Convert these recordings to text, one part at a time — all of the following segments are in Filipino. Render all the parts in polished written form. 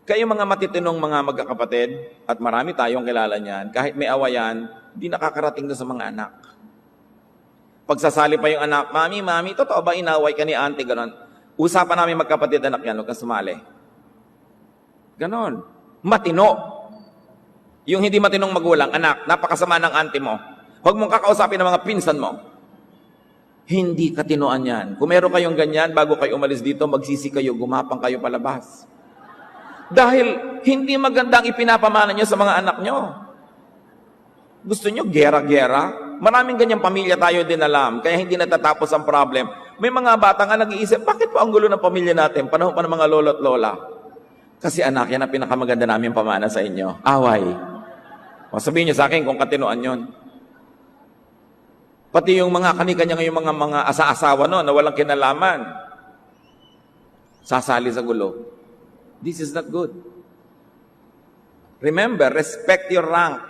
Kayo mga matitinong mga magkakapatid, at marami tayong kilala niyan, kahit may awayan, di nakakarating doon sa mga anak. Pagsasali pa yung anak, Mami, totoo ba inaway ka ni auntie? Ganon. Usapan namin magkapatid anak yan, huwag kang sumali. Ganon. Matino. Yung hindi matinong magulang, anak, napakasama ng auntie mo. Huwag mong kakausapin ng mga pinsan mo. Hindi katinoan yan. Kung meron kayong ganyan, bago kayo umalis dito, magsisi kayo, gumapang kayo palabas. Dahil hindi magandang ipinapamana nyo sa mga anak nyo. Gusto nyo gera-gera? Maraming ganyang pamilya tayo din alam, kaya hindi natatapos ang problem. May mga bata nga nag-iisip, bakit po ang gulo ng pamilya natin? Panahon pa ng mga lolo at lola. Kasi anak, yan ang pinakamaganda namin pamana sa inyo. Away. O sabihin nyo sa akin kung katinoan yon. Pati yung mga kanikanya ngayong mga asa-asawa no, na walang kinalaman. Sasali sa gulo. This is not good. Remember, respect your rank.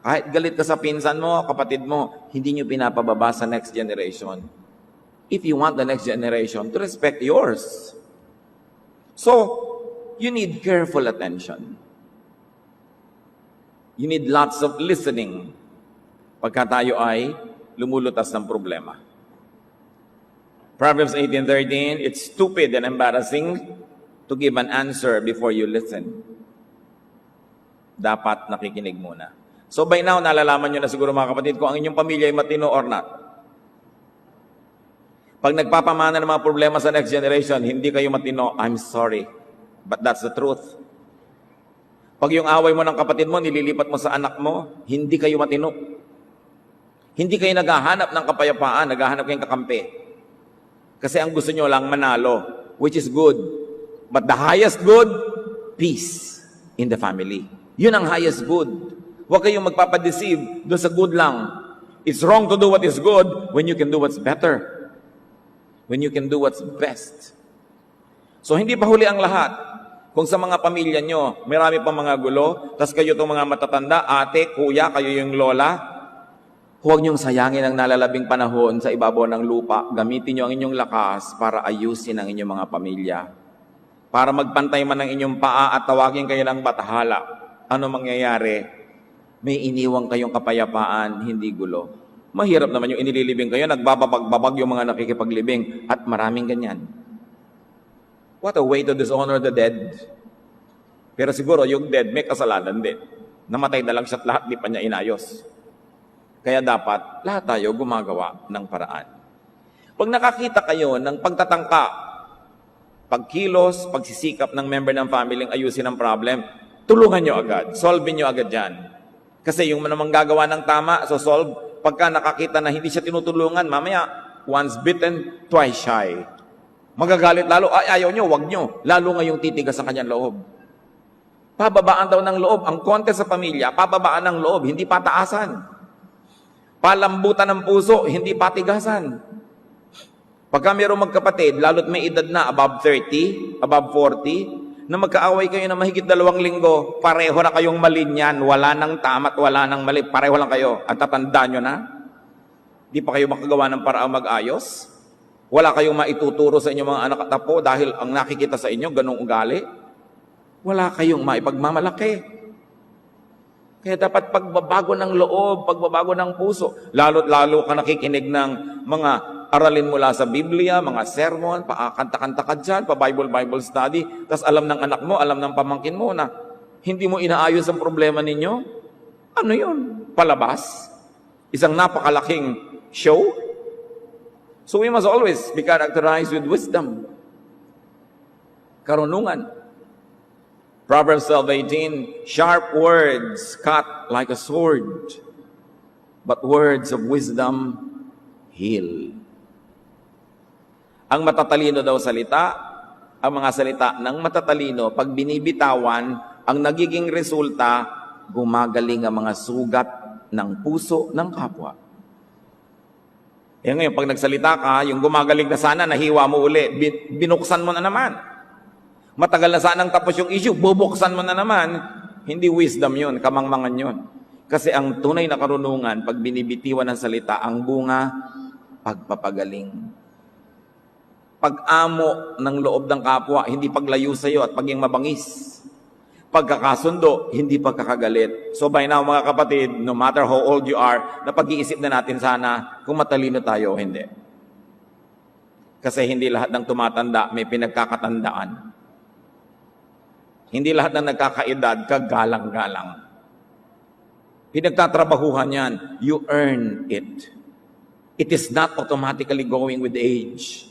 Kahit galit ka sa pinsan mo, kapatid mo, hindi nyo pinapababa sa next generation. If you want the next generation to respect yours. So, you need careful attention. You need lots of listening pagka tayo ay lumulutas ng problema. Proverbs 18:13, it's stupid and embarrassing to give an answer before you listen. Dapat nakikinig muna. So by now, nalalaman nyo na siguro mga kapatid kung ang inyong pamilya ay matino or not. Pag nagpapamana ng mga problema sa next generation, hindi kayo matino, I'm sorry. But that's the truth. Pag yung away mo ng kapatid mo, nililipat mo sa anak mo, hindi kayo matino. Hindi kayo naghahanap ng kapayapaan, naghahanap kayong kakampi. Kasi ang gusto nyo lang manalo, which is good. But the highest good, peace in the family. Yun ang highest good. Huwag kayong magpapadeceive doon sa good lang. It's wrong to do what is good when you can do what's better. When you can do what's best. So hindi pa huli ang lahat. Kung sa mga pamilya nyo, marami pang mga gulo, tas kayo itong mga matatanda, ate, kuya, kayo yung lola, huwag niyong sayangin ang nalalabing panahon sa ibabaw ng lupa. Gamitin niyo ang inyong lakas para ayusin ang inyong mga pamilya. Para magpantay man ang inyong paa at tawagin kayo ng batahala. Ano mangyayari? May iniwang kayong kapayapaan, hindi gulo. Mahirap naman yung inililibing kayo, nagbababag-babag yung mga nakikipaglibing. At maraming ganyan. What a way to dishonor the dead. Pero siguro yung dead may kasalanan din. Namatay na lang siya at lahat, di pa niya inayos. Kaya dapat lahat tayo gumagawa ng paraan. Pag nakakita kayo ng pagtatangka, pagkilos, pagsisikap ng member ng family ang ayusin ang problem, tulungan nyo agad. Solve nyo agad yan. Kasi yung namang gagawa ng tama, so solve, pagka nakakita na hindi siya tinutulungan, mamaya, once bitten, twice shy. Magagalit lalo, ayaw nyo, wag nyo. Lalo ngayong titigas sa kanyang loob. Pababaan daw ng loob. Ang kontes sa pamilya, pababaan ng loob, hindi pataasan. Palambutan ng puso, hindi patigasan. Pagka mayroong magkapatid, lalo't may edad na, above 30, above 40, na magkaaway kayo na mahigit 2 linggo, pareho na kayong mali niyan, wala nang tama at wala nang mali, pareho lang kayo. At tatanda nyo na, di pa kayo makagawa ng paraang mag-ayos, wala kayong maituturo sa inyong mga anak at apo dahil ang nakikita sa inyo, ganong ugali, wala kayong maipagmamalaki. Kaya dapat pagbabago ng loob, pagbabago ng puso, lalo't lalo ka nakikinig ng mga aralin mula sa Biblia, mga sermon, pakanta-kanta ka dyan, pa-Bible study, tas alam ng anak mo, alam ng pamangkin mo na hindi mo inaayos ang problema ninyo. Ano yun? Palabas? Isang napakalaking show? So we must always be characterized with wisdom. Karunungan. Proverbs 12:18, sharp words cut like a sword, but words of wisdom heal. Ang matatalino daw salita, ang mga salita ng matatalino, pag binibitawan, ang nagiging resulta, gumagaling ang mga sugat ng puso ng kapwa. Eh ngayon, pag nagsalita ka, yung gumagaling na sana, nahiwa mo uli, binuksan mo na naman. Matagal na sanang tapos yung issue, bubuksan mo na naman. Hindi wisdom yun, kamangmangan yun. Kasi ang tunay na karunungan, pag binibitiwan ng salita, ang bunga, pagpapagaling. Pag-amo ng loob ng kapwa, hindi paglayo sa'yo at paging mabangis. pagkakasundo, hindi pagkakagalit. So by now, mga kapatid, no matter how old you are, napag-iisip na natin sana kung matalino tayo o hindi. Kasi hindi lahat ng tumatanda may pinagkakatandaan. Hindi lahat ng nagkakaedad kagalang-galang. Pinagtatrabahuhan yan. You earn it. It is not automatically going with age.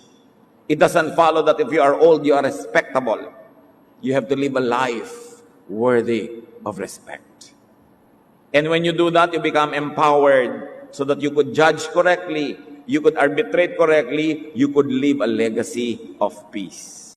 It doesn't follow that if you are old, you are respectable. You have to live a life worthy of respect. And when you do that, you become empowered so that you could judge correctly, you could arbitrate correctly, you could leave a legacy of peace.